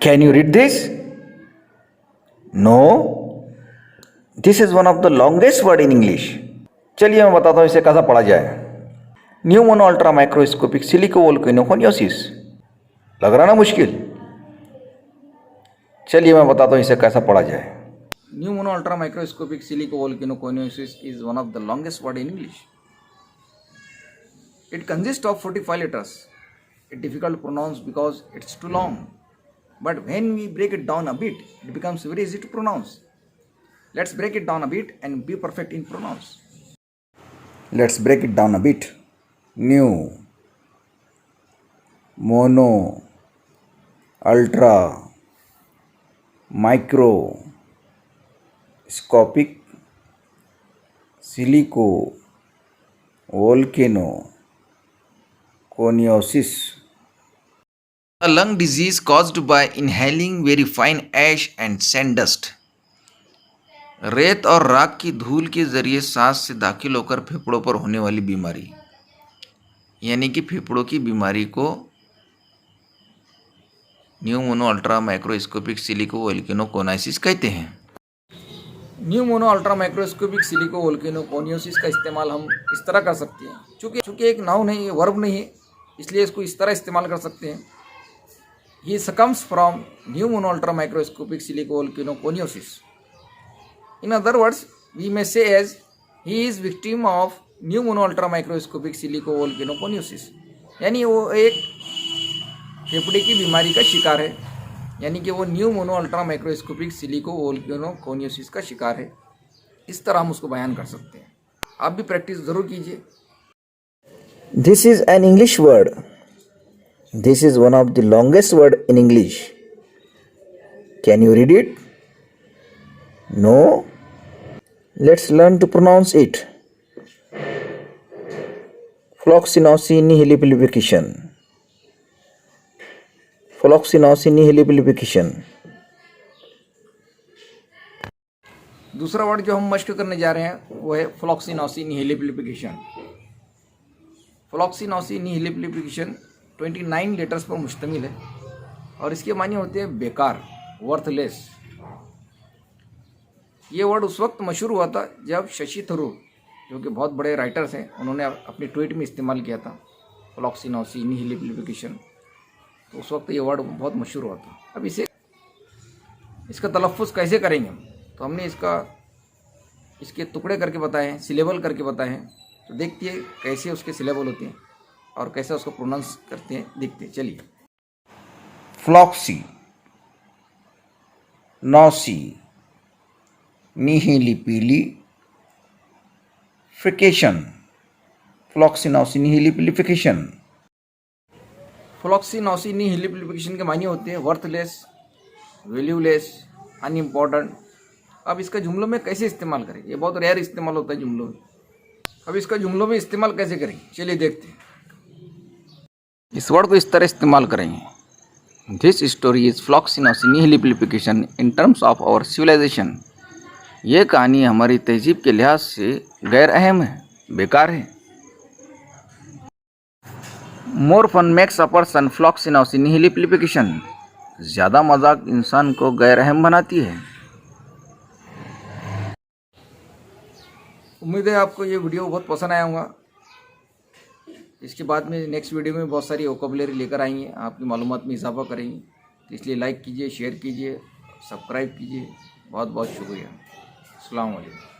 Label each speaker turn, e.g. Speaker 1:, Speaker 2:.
Speaker 1: Can you read this? No. This is one of the longest word in English. चलिए मैं बताता हूँ इसे कैसा पढ़ा जाए. Pneumonoultramicroscopicsilicovolcanoconiosis. लग रहा ना मुश्किल? चलिए मैं बताता हूँ इसे कैसा पढ़ा जाए. Pneumonoultramicroscopicsilicovolcanoconiosis is one of the longest word in English. It consists of 45 letters. It's difficult to pronounce because it's too long. But when we break it down a bit, it becomes very easy to pronounce. Let's break it down a bit and be perfect in pronounce. Let's break it down a bit. New, mono, ultra, microscopic, silico, volcanoconiosis. A lung disease caused by inhaling very fine ash and sand dust. रेत और राख की धूल के जरिए सांस से दाखिल होकर फेफड़ों पर होने वाली बीमारी, यानी कि फेफड़ों की बीमारी को न्यू मोनो अल्ट्रा माइक्रोस्कोपिक सिलिकोवोल्केनोकोनाइसिस कहते हैं. न्यू मोनो अल्ट्रा माइक्रोस्कोपिक सिलिकोवोल्केनोकोनियोसिस का इस्तेमाल हम इस तरह कर सकते हैं. चूँकि एक नाउन है, ये वर्ब नहीं है, इसलिए इसको इस तरह इस्तेमाल कर सकते हैं. He succumbs from new mono ultra microscopic silicovolcanoconiosis. In other words, we may say as he is victim of new mono ultra microscopic silicovolcanoconiosis. यानी वो एक फेफड़े की बीमारी का शिकार है, यानी कि वो न्यू मोनो अल्ट्रा माइक्रोस्कोपिक सिलिकोवोल्केनोकोनियोसिस का शिकार है. इस तरह हम उसको बयान कर सकते हैं. आप भी प्रैक्टिस ज़रूर कीजिए. This is an English word. This is one of the longest word in English. Can you read it? No? Let's learn to pronounce it. Floxinosinihilipication. Floxinosinihilipication. दूसरा वर्ड जो हम मश्क करने जा रहे हैं वो है फ्लॉक्सिनोसिनिहिलिपिकेशन. फ्लॉक्सिनोसिनिहिलिपिकेशन 29 लेटर्स पर मुश्तमिल है और इसके मायने होते हैं बेकार, वर्थलेस. ये वर्ड उस वक्त मशहूर हुआ था जब शशि थरूर, जो कि बहुत बड़े राइटर्स हैं, उन्होंने अपनी ट्वीट में इस्तेमाल किया था फ्लॉक्सिनोसिनिहिलिपिकेशन. तो उस वक्त ये वर्ड बहुत मशहूर हुआ था. अब इसका तलफ़्फ़ुज़ कैसे करेंगे हम, तो हमने इसके टुकड़े करके बताए हैं, सिलेबल करके बताए हैं. तो देखते हैं कैसे उसके सिलेबल होते हैं और कैसे उसको प्रोनाउंस करते हैं, देखते हैं. चलिए. फ्लॉक्सी नॉसी निहिलिपिलिफिकेशन. फ्लॉक्सिनोसिनिहिलिपिलिफिकेशन. फ्लॉक्सिनोसिनिहिलिपिलिफिकेशन के मायने होते हैं वर्थलेस, वैल्यूलेस, अनइम्पॉर्टेंट. अब इसका जुमलों में कैसे इस्तेमाल करें, ये बहुत रेयर इस्तेमाल होता है जुमलों में. अब इसका जुमलों में इस्तेमाल कैसे करें, चलिए देखते हैं. इस वर्ड को इस तरह इस्तेमाल करेंगे. This story is floccinaucinihilipilification in terms of our civilisation. ये कहानी हमारी तहजीब के लिहाज से गैर अहम है, बेकार है. More fun makes a person floccinaucinihilipilification. ज़्यादा मजाक इंसान को गैर अहम बनाती है. उम्मीद है आपको ये वीडियो बहुत पसंद आया होगा. इसके बाद में नेक्स्ट वीडियो में बहुत सारी वोकैबुलरी लेकर आएंगे, आपकी मालूमात में इजाफा करेंगे. तो इसलिए लाइक कीजिए, शेयर कीजिए, सब्सक्राइब कीजिए. बहुत बहुत शुक्रिया. अस्सलाम वालेकुम.